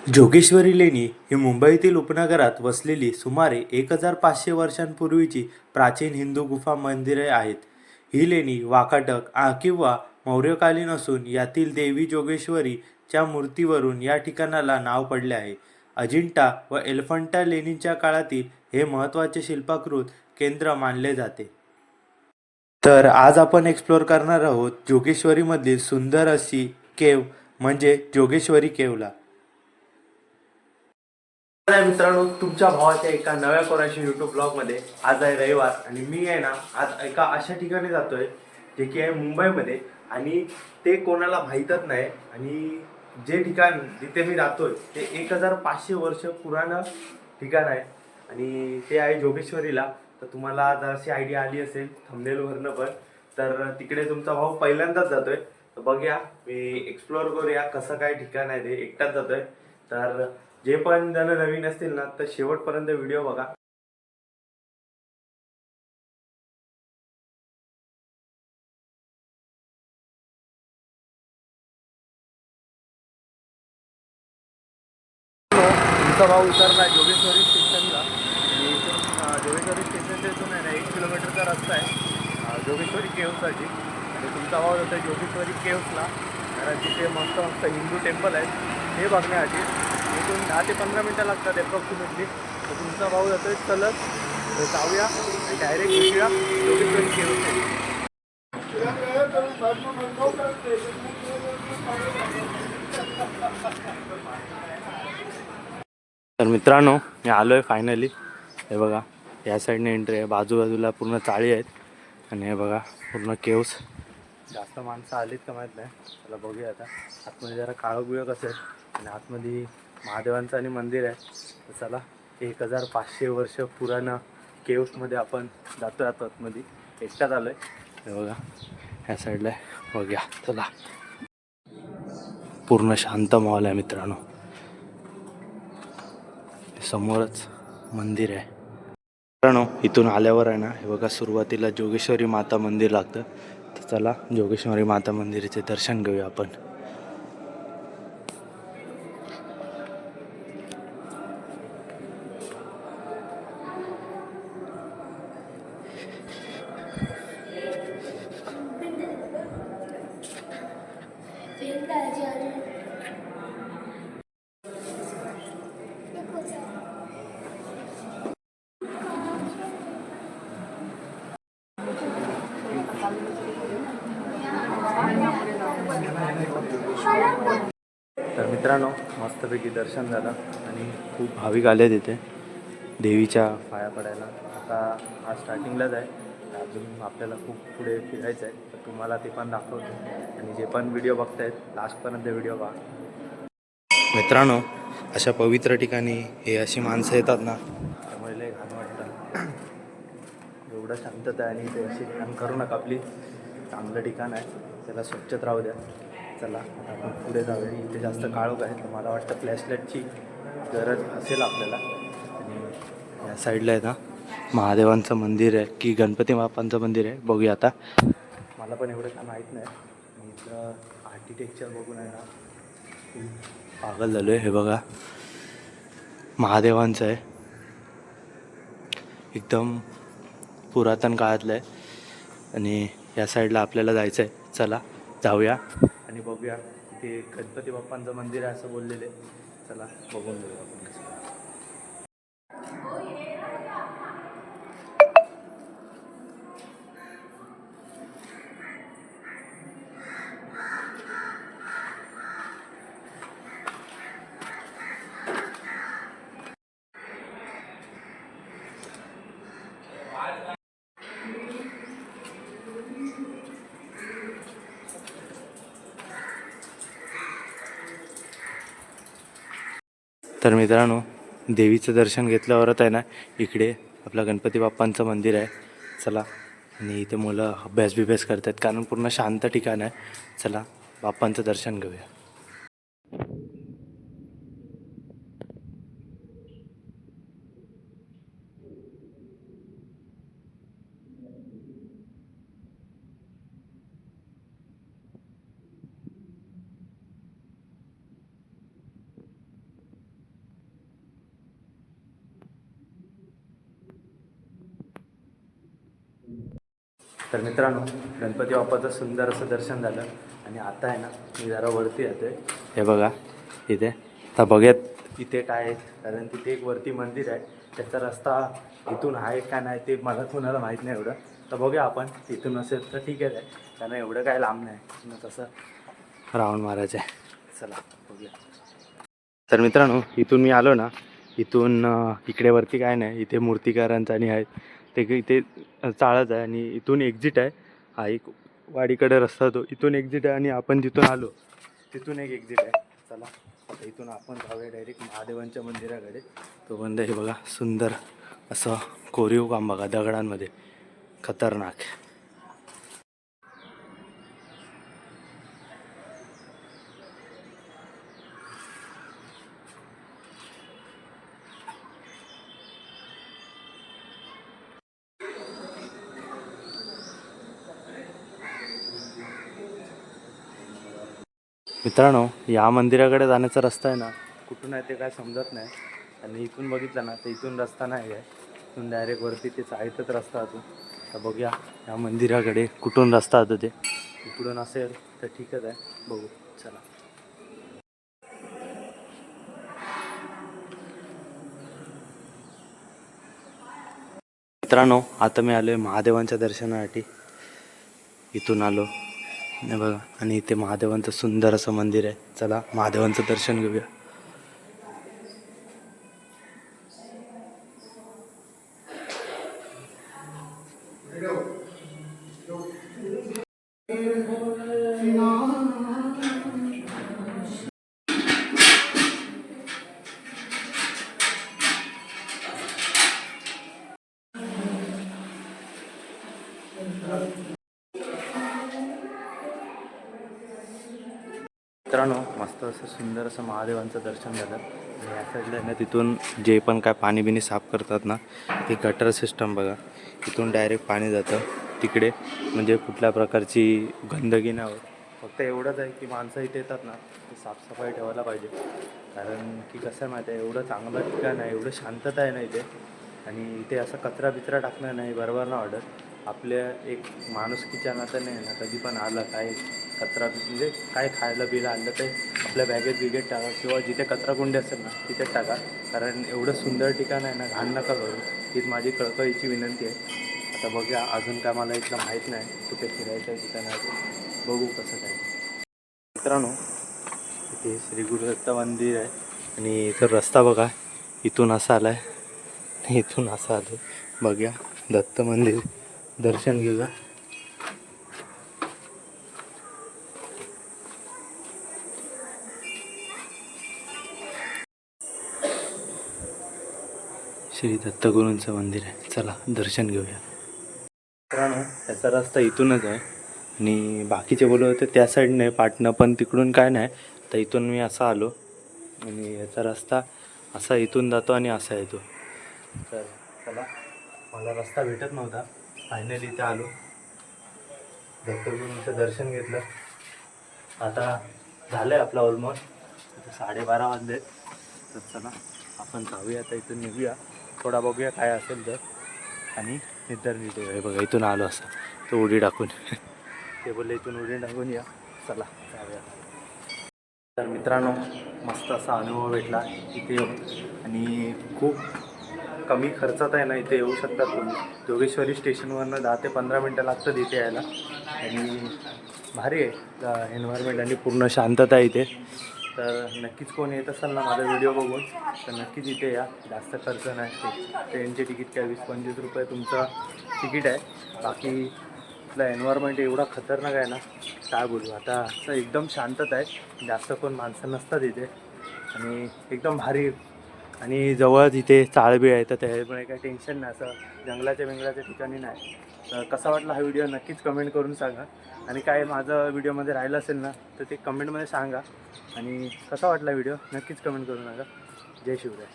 जोगेश्वरी लेणी ही मुंबईतील उपनगरात वसलेली सुमारे 1500 वर्षांपूर्वीची प्राचीन हिंदू गुफा मंदिरे आहेत. ही लेणी वाकाटक किंवा मौर्यकालीन असून यातील देवी जोगेश्वरी च्या मूर्तीवरून या ठिकाणाला नाव पडले आहे. अजिंठा व एलिफंटा लेणीच्या काळातील हे महत्त्वाचे शिल्पाकृत केंद्र मानले जाते. तर आज आपण एक्सप्लोअर करणार आहोत जोगेश्वरीमधील सुंदर अशी केव म्हणजे जोगेश्वरी केवला. मित्रांनो, तुमच्या भावाच्या एका नव्या कोणाच्या युट्यूब ब्लॉगमध्ये आज आहे रविवार आणि मी आहे ना आज एका अशा ठिकाणी जातोय जे की आहे मुंबईमध्ये आणि ते कोणाला माहीतच नाही. आणि जे ठिकाण जिथे मी जातोय ते 1500 वर्ष पुराणं ठिकाण आहे आणि ते आहे जोगेश्वरीला. तर तुम्हाला जराशी आयडिया आली असेल थंबनेलवरनं पण. तर तिकडे तुमचा भाऊ पहिल्यांदाच जातोय. तर बघूया, मी एक्सप्लोअर करूया कसं काय ठिकाण आहे. ते एकटाच जातोय. तर जे पण जण नवीन असतील ना तर शेवटपर्यंत व्हिडिओ बघा. तुमचा भाऊ उतरला जोगेश्वरी स्टेशनला आणि इथून जोगेश्वरी स्टेशनच्या इथून आहे ना 1 किलोमीटरचा रस्ता आहे जोगेश्वरी केव्हसाठी. आणि तुमचा भाऊ जातो जोगेश्वरी केव्हसला, कारण तिथे मस्त मस्त हिंदू टेम्पल आहेत हे बघण्यासाठी. इथून 10 ते 15 मिनटं लागतात अप्रॉक्सिमेटली. तर तुमचा भाऊ जातोय चलत, तर जाऊया आणि डायरेक्ट घेऊया जोगेश्वरी केव्हसाठी. तर मित्रांनो, मी आलो आहे फायनली. हे बघा, या साईडने एंट्री आहे, बाजूबाजूला पूर्ण चाळी आहेत आणि हे बघा पूर्ण केव्स. जास्त माणसं आलीत का माहीत नाही. चला बघूया आता आतमध्ये जरा काळं बिळं कसं आहे. आणि आतमध्ये महादेवांचं आणि मंदिर आहे. तर चला 1500 वर्ष पुराणं केव्समध्ये आपण जातो आहे. आतमध्ये एकटाच आलो आहे. हे बघा ह्या साईडला आहे, बघूया चला. पूर्ण शांत माहोल आहे मित्रांनो. समोरच मंदिर आहे मित्रांनो. इथून आल्यावर आहे ना हे बघा सुरुवातीला जोगेश्वरी माता मंदिर लागतं. तर चला जोगेश्वरी माता मंदिराचे दर्शन घेऊया आपण. तर मित्रांनो, मस्तपैकी दर्शन झालं आणि खूप भाविक आले तिथे देवीच्या पाया पडायला. आता हा स्टार्टिंगलाच आहे, अजून आपल्याला खूप पुढे फिरायचं आहे. तर तुम्हाला ते पण दाखवतो आणि जे पण व्हिडिओ बघतायत लास्टपर्यंत व्हिडिओ पहा. मित्रांनो, अशा पवित्र ठिकाणी हे अशी माणसं येतात ना त्यामुळे लय घाण वाटतं. एवढं शांतता आहे आणि ते अशी घाण करू नका. आपली चांगलं ठिकाण आहे, त्याला स्वच्छता राहू द्या. चला आता आपण पुढे जाऊया. इथे जास्त काळोख आहे, तर मला वाटतं फ्लॅशलाईटची गरज असेल आपल्याला. आणि या साईडला आहे ना महादेवांचं मंदिर आहे की गणपती बाप्पांचं मंदिर आहे, बघूया आता. मला पण एवढं काय माहीत नाही. इथलं आर्किटेक्चर बघून आहे ना पागल झालो आहे. हे बघा महादेवांचं आहे, एकदम पुरातन काळातलं आहे. आणि या साईडला आपल्याला जायचं आहे. चला जाऊया आणि बघूया. ते गणपती बाप्पांचं मंदिर आहे असं बोललेले. चला बघून घेऊया आपण कसं. तर मित्रांनो, देवीचं दर्शन घेतल्यावरच आहे ना इकडे आपलं गणपती बाप्पांचं मंदिर आहे. चला, आणि इथे मुलं अभ्यास करतात कारण पूर्ण शांत ठिकाण आहे. चला बाप्पांचं दर्शन घेऊया. तर मित्रांनो, गणपती बाप्पाचं सुंदर असं दर्शन झालं आणि आता आहे ना मी जरा वरती येतो आहे. हे बघा इथे, आता बघूयात इथे काय आहे, कारण तिथे एक वरती मंदिर आहे. त्याचा रस्ता इथून आहे का नाही ते मला कुणाला माहीत नाही एवढं. तर बघूया आपण, तिथून असेल तर ठीक आहे, कारण एवढं काय लांब नाही, मग तसं राऊंड मारायचं आहे. चला बघूया. तर मित्रांनो, इथून मी आलो ना, इथून इकडे वरती काय नाही, इथे मूर्तिकारांचं आणि आहेत ते इथे चाळच आहे आणि इथून एक्झिट आहे. हा एक वाडीकडे रस्ता तो, इथून एक्झिट आहे आणि आपण जिथून आलो तिथून एक एक्झिट आहे. चला आता इथून आपण जाऊया डायरेक्ट महादेवांच्या मंदिराकडे. तो बंद हे बघा, सुंदर असं कोरीव काम बघा दगडांमध्ये, खतरनाक. मित्रांनो, या मंदिराकडे जाण्याचा रस्ता आहे ना, कुठून आहे ते काय समजत नाही. आणि इथून बघितलं ना तर इथून रस्ता नाही आहे, इथून डायरेक्ट वरती ते चाळीतच रस्ता होतो. तर बघूया या मंदिराकडे कुठून रस्ता होतो, ते इकडून असेल तर ठीकच आहे, बघू. चला मित्रांनो, आता मी आलो आहे महादेवांच्या दर्शनासाठी. इथून आलो नाही बघा, आणि इथे महादेवांचं सुंदर असं मंदिर आहे. चला महादेवांचं दर्शन घेऊया. मित्रांनो, मस्त असं सुंदर असं महादेवांचं दर्शन झालं. आणि या साईडला आहे ना, तिथून जे पण काय पाणी बिणी साफ करतात ना, ते गटर सिस्टम बघा, तिथून डायरेक्ट पाणी जातं तिकडे. म्हणजे कुठल्या प्रकारची गंदगी नाही होत. फक्त एवढंच आहे की माणसं इथे येतात ना, ते साफसफाई ठेवायला पाहिजे. कारण की कसं आहे माहिती आहे, एवढं चांगलं ठिकाण आहे, एवढं शांतता आहे ना इथे. आणि इथे असं कचरा बिचरा टाकणं नाही, बरोबर ना वाटत. आपल्या एक माणुसकीच्या नात्याने आहे ना, कधी पण आलं काय कचरा म्हणजे काय खायला बिल आणलं ते आपल्या बॅगेत बिगेत टाका, किंवा जिथे कचराकुंडी असेल ना तिथेच टाका. कारण एवढं सुंदर ठिकाण आहे ना, घाण नका करू, हीच माझी कळकळीची विनंती आहे. आता बघूया, अजून काय मला इथलं माहीत नाही, कुठे फिरायचं ठिकाण आहे, बघू कसं काय. मित्रांनो, इथे श्री गुरुदत्त मंदिर आहे आणि इथं रस्ता बघा, इथून असा आला आहे, इथून असं आलं. बघूया दत्त मंदिर, दर्शन घेऊया. श्री दत्तगुरूंचं मंदिर आहे, चला दर्शन घेऊया. मित्रांनो, त्याचा रस्ता इथूनच आहे आणि बाकीचे बोलत होते त्या साईडने पाटणं, पण तिकडून काय नाही. तर इथून मी असा आलो आणि याचा रस्ता असा इथून जातो आणि असा येतो. तर चला, मला रस्ता भेटत नव्हता, फायनली इथे आलो, दत्तगुरूंचं दर्शन घेतलं. आता झालं आहे आपलं ऑलमोस्ट, आता 12:30 वाजले. तर चला आपण जाऊया, आता इथून निघूया, थोडा बघूया काय असेल तर, आणि निद्र निघूया. हे बघा, इथून आलो असं तो उडी टाकून ते बोलले इथून उडी टाकून या. चला जाऊया. तर मित्रांनो, मस्त असा अनुभव भेटला इथे येऊन, आणि खूप कमी खर्चात आहे ना इथे येऊ शकतात तुम्ही. जोगेश्वरी स्टेशनवरनं 10 ते 15 मिनटं लागतात इथे यायला. आणि भारी आहे एन्व्हायरमेंट आणि पूर्ण शांतता आहे इथे. तर नक्कीच कोण येत असेल ना माझा व्हिडिओ बघून, तर नक्कीच इथे या. जास्त खर्च नाही, ट्रेनचे तिकीट काय 20-25 रुपये तुमचं तिकीट आहे. बाकी इथलं एन्व्हायरमेंट एवढा खतरनाक आहे ना, काय बोलू. आता असं एकदम शांतता आहे, जास्त कोण माणसं नसतात इथे, आणि एकदम भारी. आणि जवळच इथे चाळबी आहे, तर त्यामुळे काही टेन्शन नाही, असं जंगलाच्या ठिकाणी नाही. तर कसा वाटला हा व्हिडिओ नक्कीच कमेंट करून सांगा. आणि काय माझं व्हिडिओमध्ये राहिलं असेल ना तर ते कमेंटमध्ये सांगा. आणि कसा वाटला व्हिडिओ नक्कीच कमेंट करू नका. जय शिवराय.